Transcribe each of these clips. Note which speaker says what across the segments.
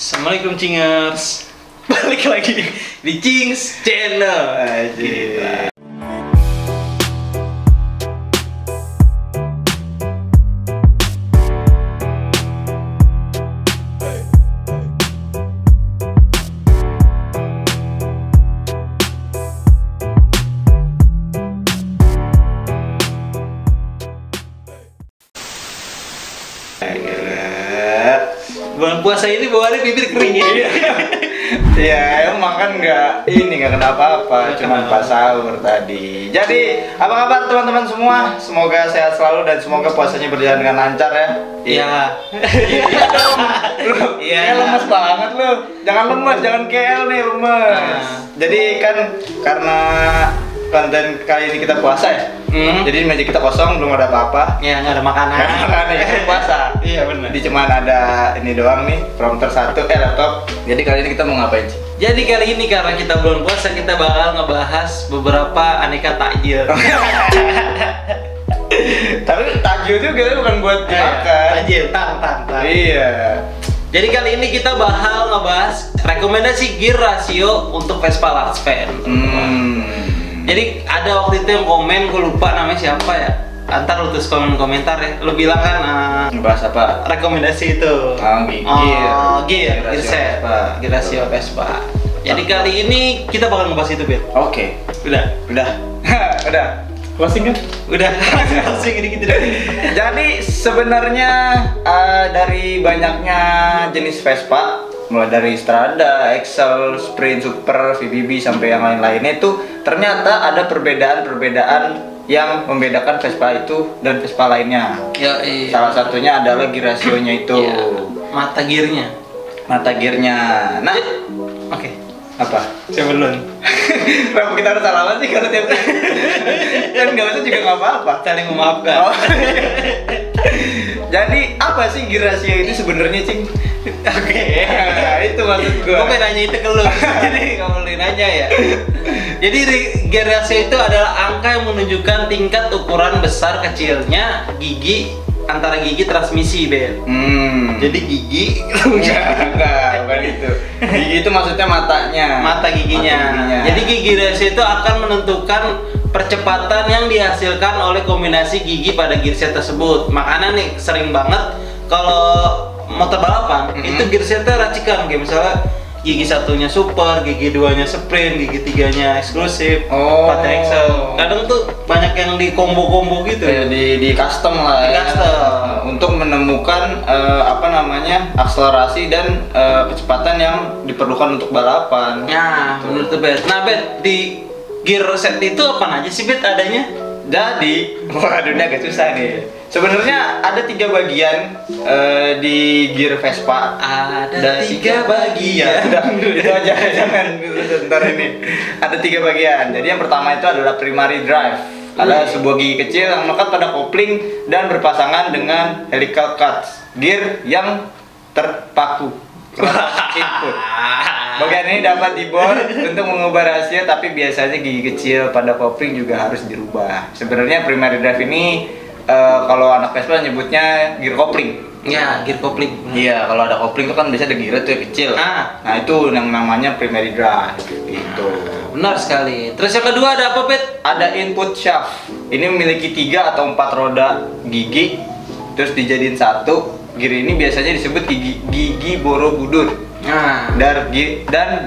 Speaker 1: Assalamualaikum Cingers. Balik lagi di Cings Channel aja. Bulan puasa ini bawaannya bibir kering ya.
Speaker 2: Ya emang kan nggak kena apa-apa, cuma pas sahur tadi. Jadi apa kabar teman-teman semua? Semoga sehat selalu dan semoga puasanya berjalan dengan lancar ya.
Speaker 1: Iya.
Speaker 2: Iya. Lemes banget lu. Jangan lemes, jangan KL nih lemes. Jadi kan karena konten kali ini kita puasa ya. Jadi meja kita kosong, belum ada apa-apa.
Speaker 1: Ya nggak ada makanan.
Speaker 2: Karena kita puasa.
Speaker 1: Iya benar.
Speaker 2: Jadi cuman ada ini doang nih, prompter satu, laptop. Jadi kali ini kita mau ngapain sih?
Speaker 1: Jadi kali ini karena kita bulan puasa kita bakal ngebahas beberapa aneka takjil.
Speaker 2: Tapi takjil juga bukan buat dimakan.
Speaker 1: Takjil, tang.
Speaker 2: Iya.
Speaker 1: Jadi kali ini kita bakal ngebahas rekomendasi gear rasio untuk Vespa Large Fan. Jadi ada waktu itu yang komen, gue lupa namanya siapa ya. Antar lu tulis komentar ya. Lu bilang kan
Speaker 2: ngebahas apa?
Speaker 1: Rekomendasi itu. Gear set. Gear rasio Vespa. Jadi kali ini kita bakal ngebahas itu, Bet.
Speaker 2: Oke.
Speaker 1: Udah.
Speaker 2: Udah. Closing kan?
Speaker 1: Udah. Closing ini gitu.
Speaker 2: Jadi sebenarnya dari banyaknya jenis Vespa, mulai dari Strada, Excel, Sprint, Super, VBB sampai yang lain-lainnya itu ternyata ada perbedaan yang membedakan Vespa itu dan Vespa lainnya.
Speaker 1: Ya, iya.
Speaker 2: Salah satunya adalah gear rasionya itu.
Speaker 1: Ya, mata gearnya.
Speaker 2: Nah,
Speaker 1: oke.
Speaker 2: Apa?
Speaker 1: Sebelum.
Speaker 2: Kenapa kita harus salaman sih kalau tiap kan nggak usah juga nggak apa-apa.
Speaker 1: Saling memaafkan.
Speaker 2: Oh. Jadi apa sih gear rasio itu sebenarnya, Cing?
Speaker 1: Oke.
Speaker 2: Itu maksud gue.
Speaker 1: Gue pengen nanya itu ke lu. Jadi nggak boleh nanya ya. Jadi gear rasio itu adalah angka yang menunjukkan tingkat ukuran besar kecilnya gigi antara gigi transmisi, Ben. Jadi gigi
Speaker 2: enggak, bukan itu. Gigi itu maksudnya matanya.
Speaker 1: Mata giginya. Jadi gigi rasio itu akan menentukan percepatan yang dihasilkan oleh kombinasi gigi pada gearset tersebut. Makanya nih sering banget kalau motor balapan itu gearsetnya racikan, kayak misalnya gigi satunya super, gigi duanya sprint, gigi tiganya eksklusif, empatnya Excel. Kadang tuh banyak yang di combo gitu
Speaker 2: ya, di custom lah.
Speaker 1: Di custom.
Speaker 2: Untuk menemukan akselerasi dan kecepatan yang diperlukan untuk balapan.
Speaker 1: Ya, menurut tuh Bet. Nah, Bet, di gear set itu apa aja sih, Bet, adanya?
Speaker 2: Jadi, waduh ini agak susah nih. Sebenarnya ada 3 bagian di gear Vespa.
Speaker 1: Ada 3 bagian.
Speaker 2: Itu aja, jangan sebentar ini. Ada 3 bagian. Jadi yang pertama itu adalah primary drive. Ada sebuah gigi kecil yang melekat pada kopling dan berpasangan dengan helical clutch. Gear yang terpaku. Input. Bagian ini dapat dibor untuk mengubah rasio, tapi biasanya gigi kecil pada kopling juga harus dirubah. Sebenarnya primary drive ini kalau anak Vespa nyebutnya gear kopling.
Speaker 1: Ya, gear kopling.
Speaker 2: Iya, kalau ada kopling itu kan biasa ada gear tuh yang kecil. Nah, itu yang namanya primary drive gitu.
Speaker 1: Benar sekali. Terus yang kedua ada apa, Bet?
Speaker 2: Ada input shaft. Ini memiliki 3 atau 4 roda gigi terus dijadiin satu. Gear ini biasanya disebut gigi Borobudur. Dan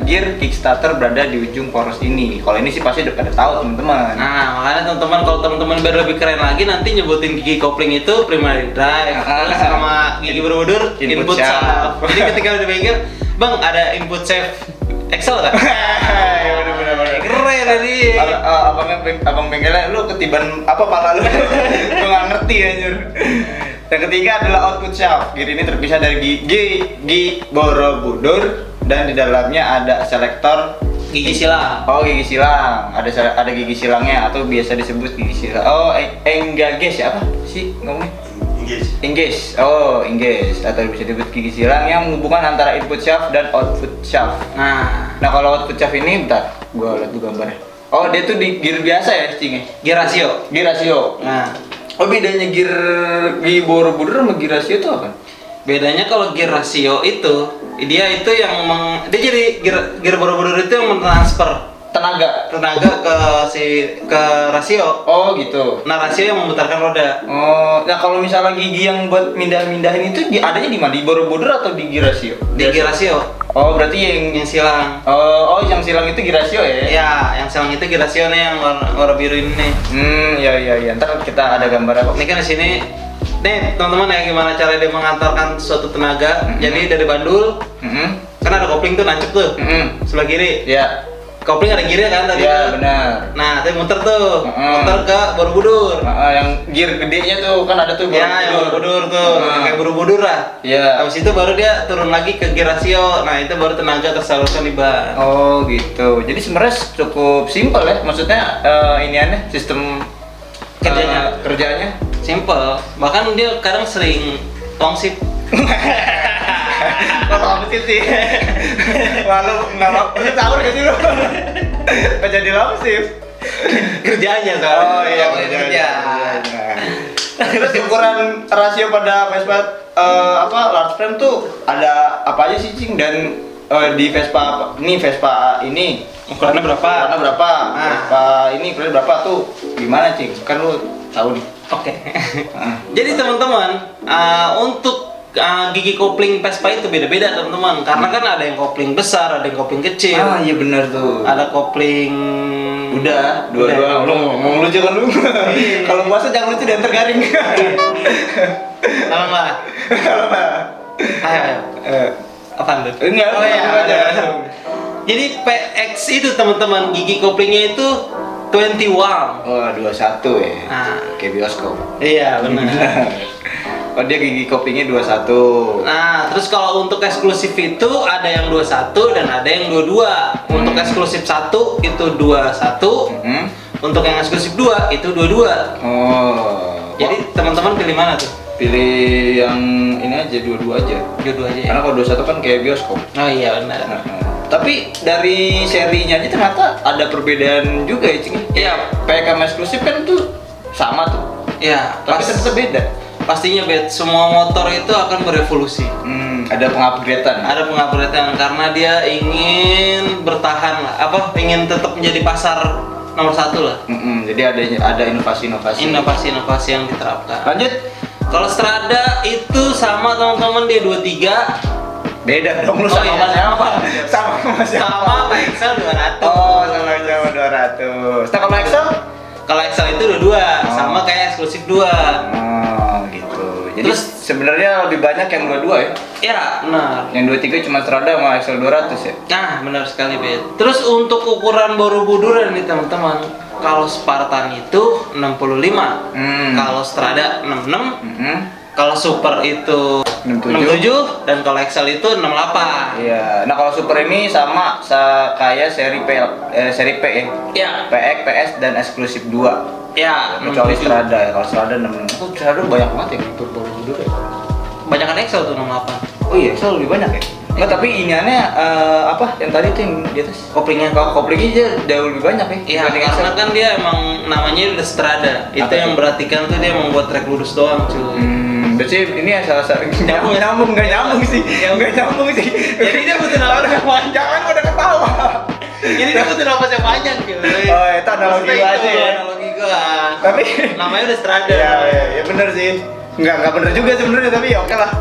Speaker 2: gear Kickstarter berada di ujung poros ini. Kalau ini sih pasti udah pada tahu teman-teman.
Speaker 1: Nah, makanya teman-teman kalau teman-teman biar lebih keren lagi nanti nyebutin gigi kopling itu primary drive, terus sama gigi Borobudur input shaft. Jadi ketika udah pegang, Bang, ada input shaft Excel kan?
Speaker 2: Ya benar.
Speaker 1: Keren tadi.
Speaker 2: Abang bengkelnya lu ketiban apa pala lu? Gua nggak ngerti anjir. Yang ketiga adalah output shaft. Gear ini terpisah dari gigi Borobudur dan di dalamnya ada selektor
Speaker 1: gigi silang.
Speaker 2: Gigi silang. Ada gigi silangnya atau biasa disebut gigi silang. Engage ya, apa sih ngomongnya? Engage. Engage atau bisa disebut gigi silang yang menghubungkan antara input shaft dan output shaft. Nah kalau output shaft ini, bentar, gua lihat dulu gambarnya. Dia tuh di gear biasa ya, Cing?
Speaker 1: Gear rasio.
Speaker 2: Nah, bedanya gear Borobudur sama gear rasio itu apa?
Speaker 1: Bedanya kalau gear rasio itu Dia itu yang dia jadi gear Borobudur itu yang mentransfer tenaga ke rasio.
Speaker 2: Oh gitu.
Speaker 1: Nah, rasio yang memutarkan roda.
Speaker 2: Oh, nah kalau misalnya gigi yang buat mindahin itu adanya di mana? Di Borobudur atau di gigi rasio?
Speaker 1: Di gigi rasio.
Speaker 2: Oh, berarti yang
Speaker 1: silang.
Speaker 2: Oh, yang silang itu gigi rasio ya?
Speaker 1: Ya, yang silang itu gigi rasio nih yang warna biru ini nih.
Speaker 2: Ya. Ntar kita ada gambar apa?
Speaker 1: Ini kan di sini. Nih, teman-teman ya, gimana cara dia mengantarkan suatu tenaga. Jadi dari bandul. Kan ada kopling tuh nancep tuh. Sebelah kiri.
Speaker 2: Ya.
Speaker 1: Kopling ada gearnya kan tadi.
Speaker 2: Iya, benar.
Speaker 1: Nah, tadi muter tuh. Muter ke Borobudur.
Speaker 2: Yang gear gedenya tuh kan ada tuh
Speaker 1: Borobudur. Ya, yang Borobudur tuh. Kayak Borobudur lah.
Speaker 2: Iya.
Speaker 1: Habis itu baru dia turun lagi ke gear rasio. Nah, itu baru tenaga tersalurkan di ban.
Speaker 2: Oh, gitu. Jadi sebenarnya cukup simpel ya. Maksudnya iniannya sistem kerjanya
Speaker 1: simple. Bahkan dia kadang sering long shift.
Speaker 2: Kalau apa sih? Lalu nggak mau sahur gak sih lo? Nggak jadi long shift.
Speaker 1: Kerjanya soalnya.
Speaker 2: Oh iya kerja. Terus ukuran rasio pada Vespa large frame tuh ada apa aja sih Cing? Dan di Vespa ini
Speaker 1: ukurannya berapa?
Speaker 2: Vespa ini ukurannya berapa tuh? Gimana Cing? Kan lu tahu nih.
Speaker 1: Oke. Jadi teman-teman, untuk gigi kopling Vespa itu beda-beda teman-teman, karena kan ada yang kopling besar, ada yang kopling kecil.
Speaker 2: Iya benar tuh.
Speaker 1: Ada kopling.
Speaker 2: Udah, dua-dua. Lu ngomong lu jangan lu. Kalau puasa jangan lucu dan tergaring.
Speaker 1: Kalau nggak? Ayo. Apaan tuh?
Speaker 2: Enggak.
Speaker 1: Oh ya. Jadi PX itu teman-teman, gigi koplingnya itu 21.
Speaker 2: Oh, 21 ya.
Speaker 1: Nah.
Speaker 2: Kayak bioskop.
Speaker 1: Iya benar.
Speaker 2: Oh dia gigi koplingnya 21.
Speaker 1: Nah, terus kalau untuk eksklusif itu ada yang 21 dan ada yang 22. Untuk eksklusif 1 itu 21. Untuk yang eksklusif 2 itu 22.
Speaker 2: Oh.
Speaker 1: Jadi teman-teman pilih mana tuh?
Speaker 2: Pilih yang ini aja, 22 aja.
Speaker 1: 22 aja.
Speaker 2: Karena kalau 21 kan kayak bioskop.
Speaker 1: Oh iya benar.
Speaker 2: Tapi dari serinya aja ternyata ada perbedaan juga ya, Cing.
Speaker 1: Iya,
Speaker 2: PK sama eksklusif kan tuh sama tuh.
Speaker 1: Iya,
Speaker 2: Tapi ternyata beda.
Speaker 1: Pastinya bet, semua motor itu akan berevolusi.
Speaker 2: Ada pengupgradean.
Speaker 1: Ada pengupgradean karena dia ingin bertahan lah, ingin tetap menjadi pasar nomor 1 lah.
Speaker 2: Jadi ada inovasi-inovasi.
Speaker 1: Inovasi-inovasi yang diterapkan.
Speaker 2: Lanjut.
Speaker 1: Kalau Strada itu sama teman-teman, dia 23.
Speaker 2: Beda dong lu sama Mas siapa?
Speaker 1: Sama Excel 200.
Speaker 2: Oh, sama Jawa 200. Nah, kalau Excel?
Speaker 1: Kalau Excel itu 22, sama kayak eksklusif 2.
Speaker 2: Oh, gitu. Jadi terus sebenarnya lebih banyak yang 22 ya?
Speaker 1: Iya, benar.
Speaker 2: Yang 23 cuma Strada sama Excel 200 ya?
Speaker 1: Nah, benar sekali, Bet. Terus untuk ukuran Borobudur nih teman-teman, kalau Spartan itu 65, kalau Strada 66, kalau Super itu 67 dan kalau Excel itu 68.
Speaker 2: Iya. Nah, kalau Super ini sama kayak seri P ya?
Speaker 1: Iya.
Speaker 2: PX, PS dan eksklusif 2.
Speaker 1: Ya,
Speaker 2: kecuali Strada ya. Kalau Strada 66. Oh, Strada banyak banget ya Borobudur ya.
Speaker 1: Banyakan Excel tuh 68.
Speaker 2: Oh iya, Excel lebih banyak ya? Enggak, tapi iniannya yang tadi tuh yang di atas koplingnya. Kalau koplingnya aja jauh lebih banyak ya.
Speaker 1: Iya, karena kan dia emang namanya udah Strada. Itu yang berartikan tuh dia membuat trek lurus doang, cuy.
Speaker 2: Berarti ini salah satu nyambung nggak nyambung sih. Jadi dia butuh napas yang panjang. Jangan udah ketawa.
Speaker 1: Jadi dia butuh napas yang panjang, cuy.
Speaker 2: Oh, itu analogi aja ya.
Speaker 1: Analogi gua.
Speaker 2: Tapi
Speaker 1: namanya udah Strada.
Speaker 2: Iya, bener sih. Enggak bener juga sebenarnya, tapi ya oke lah.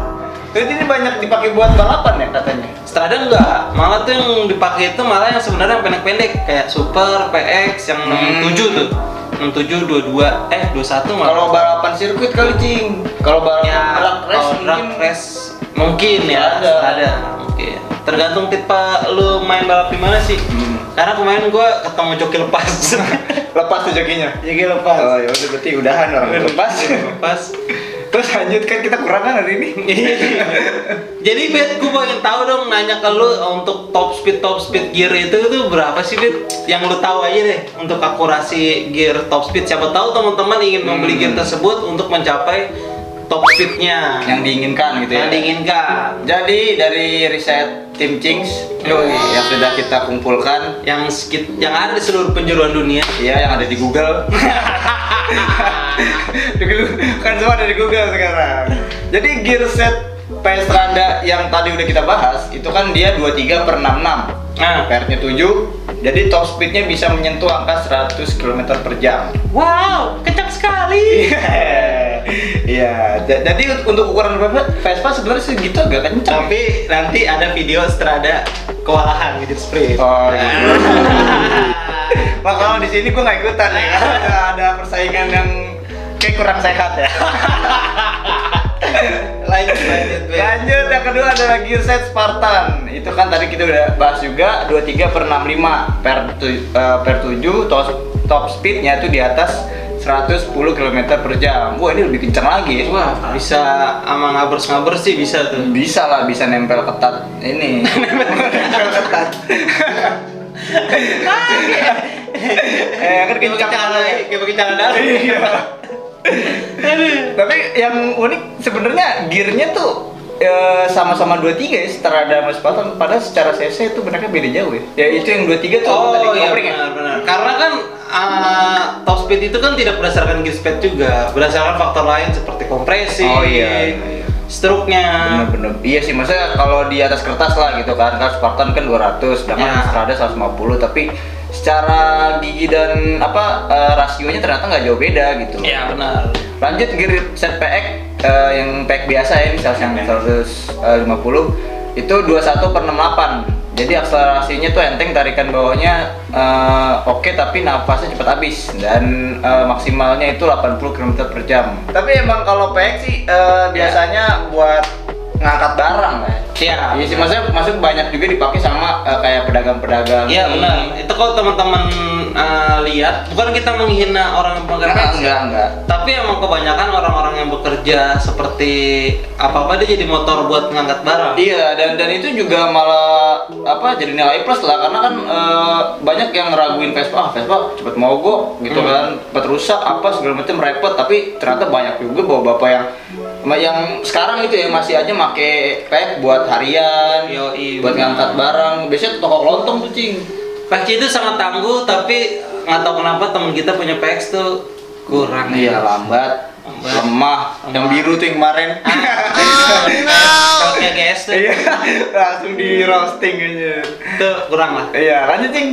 Speaker 2: Jadi ini banyak dipakai buat balapan ya katanya?
Speaker 1: Strada enggak, malah tuh yang dipakai itu malah yang sebenarnya yang pendek-pendek kayak Super, PX yang 67 tuh. 67, 22, 21 malah.
Speaker 2: Kalau balapan sirkuit kali, Cing. Kalau balapan
Speaker 1: drag race mungkin ya, ada mungkin. Tergantung tipe lu main balap di mana sih. Karena kemarin gua ketemu joki lepas.
Speaker 2: Lepas tuh jokinya.
Speaker 1: Joki lepas.
Speaker 2: Oh, ya udah berarti udahan orang lepas.
Speaker 1: Lepas.
Speaker 2: Terus lanjut kan kita kurangan hari ini.
Speaker 1: Jadi Bet, gue pengen tahu dong, nanya ke lu untuk top speed gear itu berapa sih Bet? Yang lu tahu aja deh untuk akurasi gear top speed. Siapa tahu teman-teman ingin membeli gear tersebut untuk mencapai top speednya
Speaker 2: yang diinginkan gitu ya.
Speaker 1: Yang diinginkan.
Speaker 2: Jadi dari riset tim Cings yang sudah kita kumpulkan, yang
Speaker 1: ada di seluruh penjuruan dunia.
Speaker 2: Iya, yang ada di Google. Kan semua ada di Google sekarang. Jadi gear set PS Strada yang tadi udah kita bahas, itu kan dia 23/66. PR-nya 7, jadi top speednya bisa menyentuh angka 100 km per jam.
Speaker 1: Wow, kencang sekali.
Speaker 2: Iya, jadi untuk ukuran Vespa sebenarnya segitu agak kencang.
Speaker 1: Tapi nanti ada video Strada kewalahan gitu sprint.
Speaker 2: Oh iya. Wah, kalau di sini gue nggak ikutan nih, karena ada persaingan yang kayak kurang sehat ya. Lanjut, yang kedua adalah gearset Spartan. Itu kan tadi kita udah bahas juga, 23/65 per 7, top speednya itu di atas 110 km per jam. Wah, ini lebih kencang lagi ya.
Speaker 1: Wah, bisa sama ngabers sih bisa tuh.
Speaker 2: Bisa lah, bisa nempel ketat ini. Nempel ketat. Kan kencang lagi,
Speaker 1: kayak pakai celana dalam.
Speaker 2: Tapi yang unik sebenarnya gearnya tuh sama-sama 23 ya, Strada sama Spartan, padahal secara cc itu benarnya beda jauh ya. Ya itu yang 23 tuh
Speaker 1: Oh
Speaker 2: tadi
Speaker 1: iya
Speaker 2: kopling ya.
Speaker 1: benar. Karena kan top speed itu kan tidak berdasarkan gear speed juga, berdasarkan faktor lain seperti kompresi.
Speaker 2: Oh iya.
Speaker 1: Stroke-nya.
Speaker 2: Bener-bener. Iya sih, maksudnya kalau di atas kertas lah gitu kan, Spartan kan 200, sedangkan Strada 150, tapi secara gigi dan rasionya ternyata nggak jauh beda gitu.
Speaker 1: Iya benar.
Speaker 2: Lanjut gear set PX yang PX biasa ya, misalnya yang 150 itu 21/68. Jadi akselerasinya tuh enteng, tarikan bawahnya oke, tapi nafasnya cepat habis dan maksimalnya itu 80 km per jam. Tapi emang kalau PX sih biasanya buat ngangkat barang ya.
Speaker 1: Iya.
Speaker 2: Iya sih, maksudnya banyak juga dipakai sama kayak pedagang-pedagang.
Speaker 1: Iya benar. Itu kalau teman-teman lihat, bukan kita menghina orang yang pegang PX.
Speaker 2: Enggak.
Speaker 1: Tapi emang kebanyakan orang-orang yang bekerja seperti apa-apa dia jadi motor buat ngangkat barang.
Speaker 2: Iya, dan itu juga malah jadi nilai plus lah, karena kan banyak yang ngeraguin Vespa cepet mogok gitu kan, cepet rusak segala macam repot, tapi ternyata banyak juga bapak-bapak yang sekarang itu ya masih aja make PX buat harian, buat ngangkat barang. Biasanya toko kelontong tuh, Cing.
Speaker 1: PX itu sangat tangguh, tapi nggak tahu kenapa temen kita punya PX tuh kurang.
Speaker 2: Iya, lambat, lemah. Yang biru tuh yang kemarin.
Speaker 1: Kalau guys tuh.
Speaker 2: Iya, langsung di roasting aja.
Speaker 1: Tuh kurang lah.
Speaker 2: Iya, lanjut, Cing.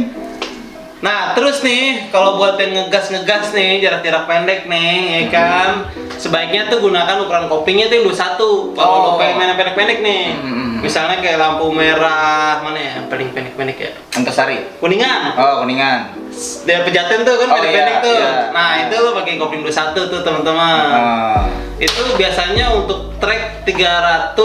Speaker 1: Nah, terus nih, kalau buat yang ngegas nih, jarak-jarak pendek nih, ya kan, sebaiknya tuh gunakan ukuran kopingnya tuh yang 21. Kalau lo pengen main pendek-pendek nih, misalnya kayak lampu merah, mana ya, paling pendek-pendek ya?
Speaker 2: Antasari.
Speaker 1: Kuningan.
Speaker 2: Oh, Kuningan.
Speaker 1: Dari Pejaten tuh kan pendek-pendek tuh.
Speaker 2: Iya.
Speaker 1: Nah, itu lo pakai kopling 21 tuh, teman-teman. Itu biasanya untuk trek 300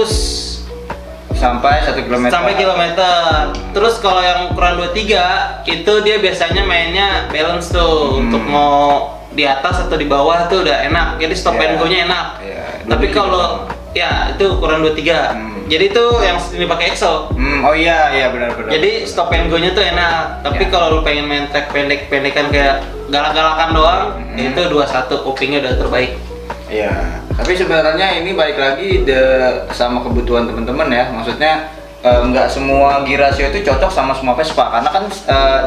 Speaker 2: sampai 1 km.
Speaker 1: Sampai kilometer. Terus kalau yang ukuran 23 itu dia biasanya mainnya balance tuh, untuk mau di atas atau di bawah tuh udah enak. Jadi stop and go-nya enak. Tapi kalau ya itu ukuran 23. Jadi itu yang dipakai EXO.
Speaker 2: Oh iya benar.
Speaker 1: Jadi stop and go-nya tuh enak. Tapi kalau lu pengen main track pendek-pendekan kayak galak-galakan doang, itu 21 kupingnya udah terbaik.
Speaker 2: Iya. Tapi sebenarnya ini balik lagi sama kebutuhan teman-teman ya. Maksudnya nggak semua gear rasio itu cocok sama semua Vespa, karena kan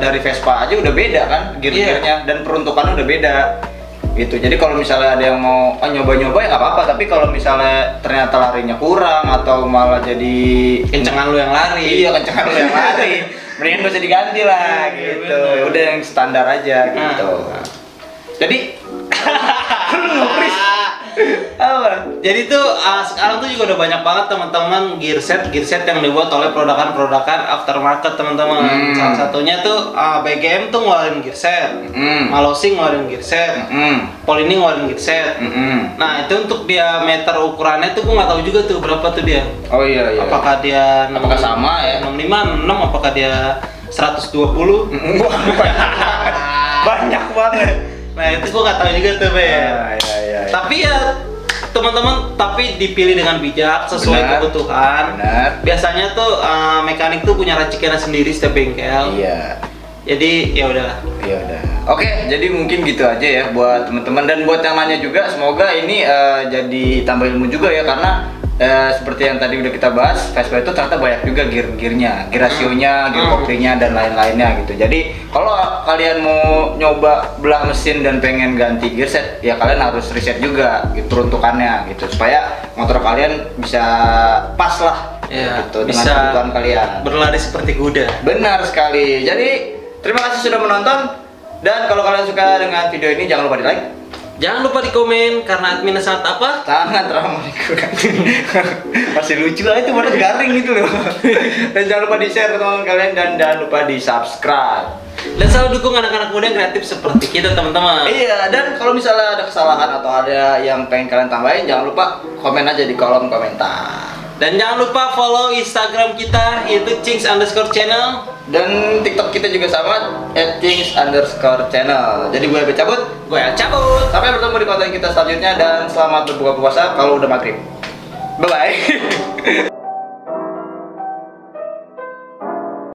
Speaker 2: dari Vespa aja udah beda kan gear-gearnya, dan peruntukannya udah beda gitu. Jadi kalau misalnya ada yang mau nyoba-nyoba ya nggak apa-apa, tapi kalau misalnya ternyata larinya kurang atau malah jadi
Speaker 1: kencengan lu yang lari.
Speaker 2: Iya, kencengan lu yang lari. Mendingan gak usah diganti lah gitu. Udah yang standar aja gitu. Jadi
Speaker 1: apa? Jadi tuh sekarang tuh juga udah banyak banget teman-teman gearset yang dibuat oleh produkan aftermarket, teman-teman. Salah satunya tuh BGM tuh ngeluarin gearset, Malosing ngeluarin gearset, Polini ngeluarin gearset. Nah, itu untuk diameter ukurannya tuh gue nggak tahu juga tuh berapa tuh dia.
Speaker 2: Oh iya.
Speaker 1: Apakah dia
Speaker 2: sama ya?
Speaker 1: 65, 66, apakah dia 120?
Speaker 2: Banyak banget.
Speaker 1: Nah, itu gue nggak tahu juga tuh, Be.
Speaker 2: Iya.
Speaker 1: Tapi ya teman-teman, tapi dipilih dengan bijak sesuai kebutuhan.
Speaker 2: Benar.
Speaker 1: Biasanya tuh mekanik tuh punya racikannya sendiri setiap bengkel.
Speaker 2: Iya.
Speaker 1: Jadi ya udahlah.
Speaker 2: Ya udah. Oke, jadi mungkin gitu aja ya buat teman-teman, dan buat yang nanya juga, semoga ini jadi tambah ilmu juga ya, karena seperti yang tadi udah kita bahas, Vespa itu ternyata banyak juga gear-gearnya, gear rasionya, gear koplingnya dan lain-lainnya gitu. Jadi kalau kalian mau nyoba belah mesin dan pengen ganti gear set, ya kalian harus riset juga gitu peruntukannya gitu, supaya motor kalian bisa pas lah gitu dengan kebutuhan kalian.
Speaker 1: Berlari seperti kuda.
Speaker 2: Benar sekali. Jadi terima kasih sudah menonton, dan kalau kalian suka dengan video ini jangan lupa di like.
Speaker 1: Jangan lupa di komen karena adminnya sangat apa?
Speaker 2: Sangat ramah lingkungan. Masih lucu lah itu, baru garing gitu loh. Dan jangan lupa di share ke teman kalian, dan jangan lupa di subscribe.
Speaker 1: Dan selalu dukung anak-anak muda yang kreatif seperti kita teman-teman.
Speaker 2: Iya, dan kalau misalnya ada kesalahan atau ada yang pengen kalian tambahin, jangan lupa komen aja di kolom komentar.
Speaker 1: Dan jangan lupa follow Instagram kita, yaitu Cings_channel.
Speaker 2: Dan TikTok kita juga sama, @Cings_channel. Jadi gue cabut.
Speaker 1: Gue cabut.
Speaker 2: Sampai bertemu di konten kita selanjutnya, dan selamat berbuka puasa kalau udah maghrib. Bye bye.